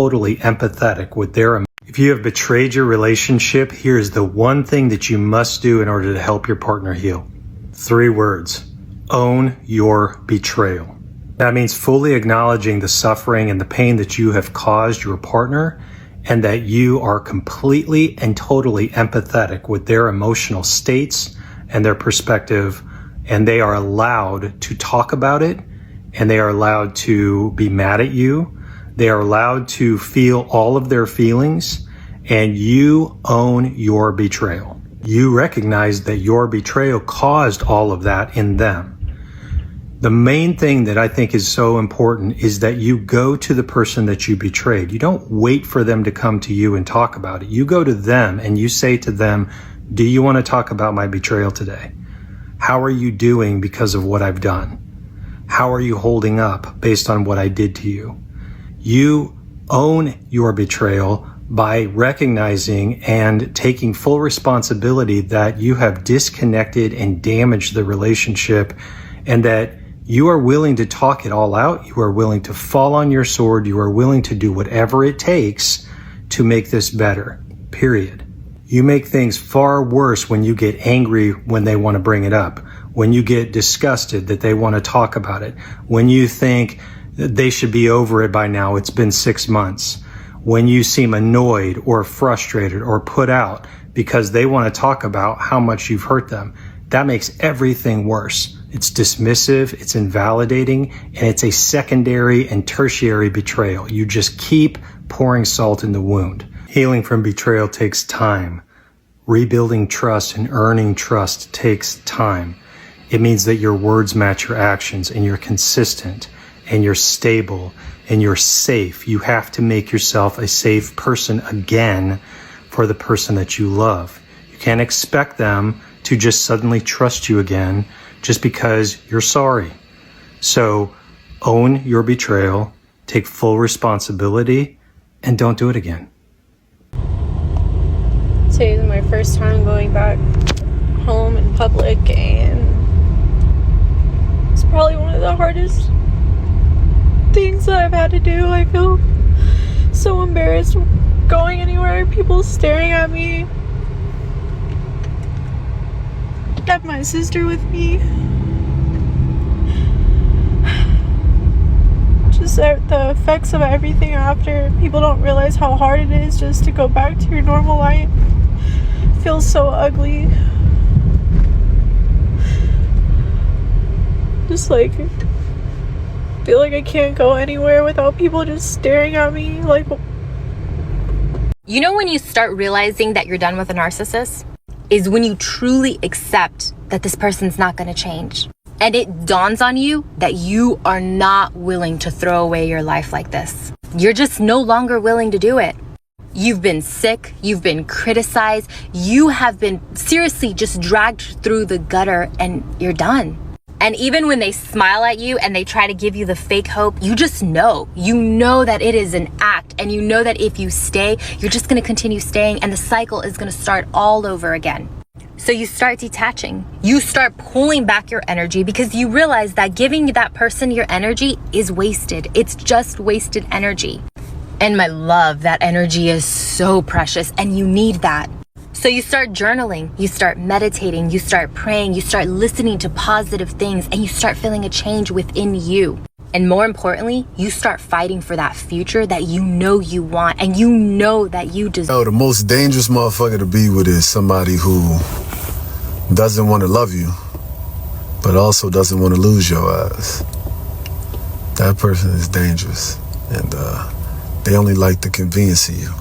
totally empathetic with their. If you have betrayed your relationship, here's the one thing that you must do in order to help your partner heal. 3 words. Own your betrayal. That means fully acknowledging the suffering and the pain that you have caused your partner, and that you are completely and totally empathetic with their emotional states and their perspective, and they are allowed to talk about it, and they are allowed to be mad at you. They are allowed to feel all of their feelings, and you own your betrayal. You recognize that your betrayal caused all of that in them. The main thing that I think is so important is that you go to the person that you betrayed. You don't wait for them to come to you and talk about it. You go to them and you say to them, do you want to talk about my betrayal today? How are you doing because of what I've done? How are you holding up based on what I did to you? You own your betrayal by recognizing and taking full responsibility that you have disconnected and damaged the relationship, and that you are willing to talk it all out. You are willing to fall on your sword. You are willing to do whatever it takes to make this better, period. You make things far worse when you get angry when they want to bring it up, when you get disgusted that they want to talk about it, when you think that they should be over it by now, it's been 6 months, when you seem annoyed or frustrated or put out because they want to talk about how much you've hurt them. That makes everything worse. It's dismissive, it's invalidating, and it's a secondary and tertiary betrayal. You just keep pouring salt in the wound. Healing from betrayal takes time. Rebuilding trust and earning trust takes time. It means that your words match your actions, and you're consistent, and you're stable, and you're safe. You have to make yourself a safe person again for the person that you love. You can't expect them to just suddenly trust you again just because you're sorry. So own your betrayal, take full responsibility, and don't do it again. Today's my first time going back home in public, and it's probably one of the hardest things that I've had to do. I feel so embarrassed going anywhere, people staring at me. I have my sister with me. Just the effects of everything after. People don't realize how hard it is just to go back to your normal life. It feels so ugly. Just like, I feel like I can't go anywhere without people just staring at me like. You know when you start realizing that you're done with a narcissist? Is when you truly accept that this person's not going to change. And it dawns on you that you are not willing to throw away your life like this. You're just no longer willing to do it. You've been sick, you've been criticized, you have been seriously just dragged through the gutter, and you're done. And even when they smile at you and they try to give you the fake hope, you just know. You know that it is an act, and you know that if you stay, you're just going to continue staying, and the cycle is going to start all over again. So you start detaching. You start pulling back your energy because you realize that giving that person your energy is wasted. It's just wasted energy. And my love, that energy is so precious, and you need that. So you start journaling, you start meditating, you start praying, you start listening to positive things, and you start feeling a change within you. And more importantly, you start fighting for that future that you know you want, and you know that you deserve. Oh, the most dangerous motherfucker to be with is somebody who doesn't want to love you, but also doesn't want to lose your ass. That person is dangerous, and they only like the convenience of you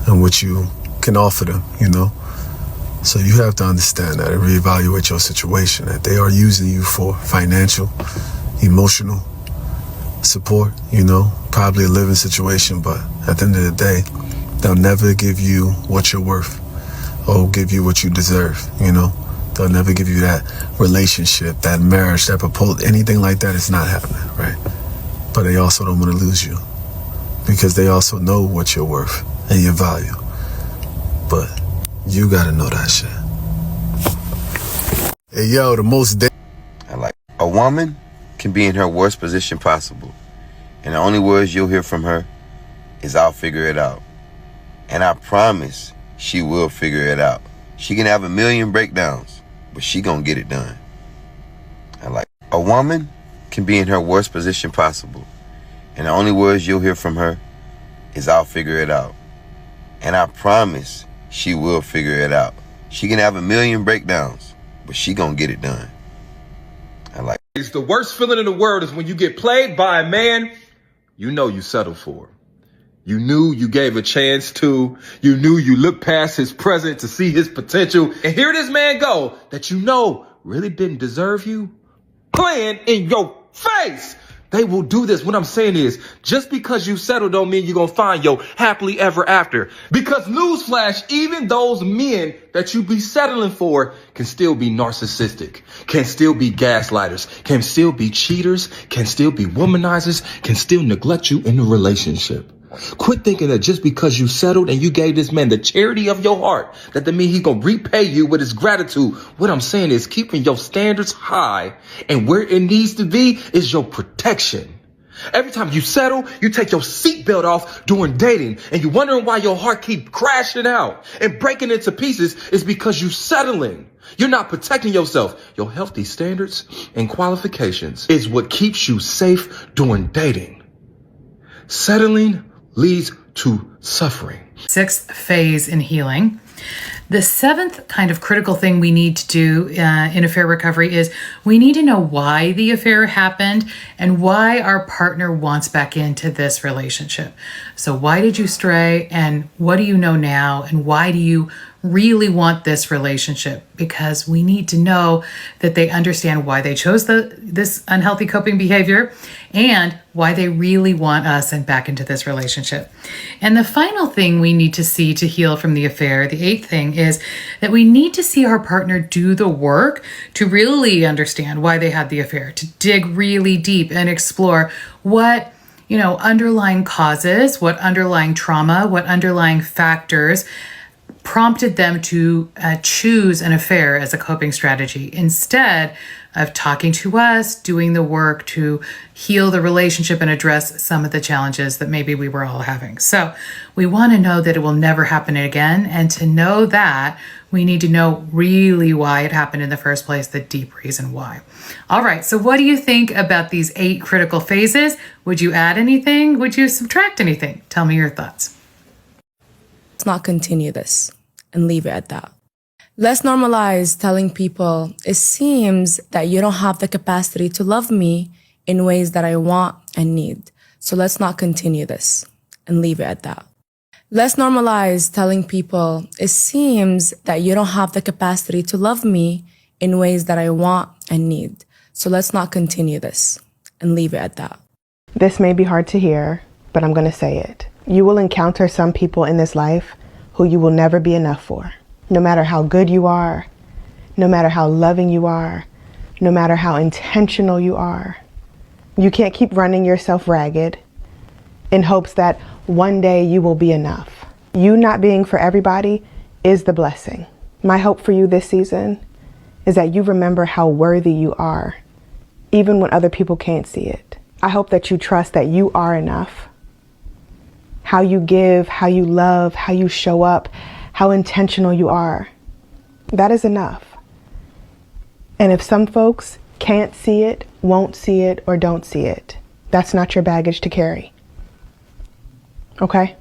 and what you can offer them, you know? So you have to understand that and reevaluate your situation, that they are using you for financial, emotional support, you know, probably a living situation, but at the end of the day, they'll never give you what you're worth or give you what you deserve, you know? They'll never give you that relationship, that marriage, that proposal, anything like that is not happening, right? But they also don't want to lose you because they also know what you're worth and your value. But you gotta know that shit. Hey, yo, the most a woman can be in her worst position possible, and the only words you'll hear from her is I'll figure it out. And I promise she will figure it out. She can have a million breakdowns, but she gonna get it done. I like a woman can be in her worst position possible, and the only words you'll hear from her is I'll figure it out. And I promise she will figure it out. She can have a million breakdowns, but she gonna get it done. I like It's the worst feeling in the world is when you get played by a man you know you settled for. You knew you gave a chance to. You knew you looked past his present to see his potential. And here this man go that you know really didn't deserve you, playing in your face. They will do this. What I'm saying is, just because you settled don't mean you're going to find your happily ever after. Because newsflash, even those men that you be settling for can still be narcissistic, can still be gaslighters, can still be cheaters, can still be womanizers, can still neglect you in the relationship. Quit thinking that just because you settled and you gave this man the charity of your heart, that means he's going to repay you with his gratitude. What I'm saying is keeping your standards high, and where it needs to be is your protection. Every time you settle, you take your seatbelt off during dating, and you're wondering why your heart keep crashing out and breaking into pieces is because you're settling. You're not protecting yourself. Your healthy standards and qualifications is what keeps you safe during dating. Settling leads to suffering. Sixth phase in healing. The seventh kind of critical thing we need to do in affair recovery is we need to know why the affair happened and why our partner wants back into this relationship. So why did you stray, and what do you know now, and why do you really want this relationship? Because we need to know that they understand why they chose this unhealthy coping behavior and why they really want us and back into this relationship. And the final thing we need to see to heal from the affair, the eighth thing, is that we need to see our partner do the work to really understand why they had the affair, to dig really deep and explore what underlying causes, what underlying trauma, what underlying factors prompted them to choose an affair as a coping strategy instead of talking to us, doing the work to heal the relationship and address some of the challenges that maybe we were all having. So we want to know that it will never happen again. And to know that, we need to know really why it happened in the first place, the deep reason why. All right, so what do you think about these 8 critical phases? Would you add anything? Would you subtract anything? Tell me your thoughts. Let's not continue this and leave it at that. Let's normalize telling people, it seems that you don't have the capacity to love me in ways that I want and need. So let's not continue this and leave it at that. Let's normalize telling people, it seems that you don't have the capacity to love me in ways that I want and need. So let's not continue this and leave it at that. This may be hard to hear, but I'm going to say it. You will encounter some people in this life who you will never be enough for. No matter how good you are, no matter how loving you are, no matter how intentional you are, you can't keep running yourself ragged in hopes that one day you will be enough. You not being for everybody is the blessing. My hope for you this season is that you remember how worthy you are, even when other people can't see it. I hope that you trust that you are enough. How you give, how you love, how you show up, how intentional you are, that is enough. And if some folks can't see it, won't see it, or don't see it, that's not your baggage to carry. Okay?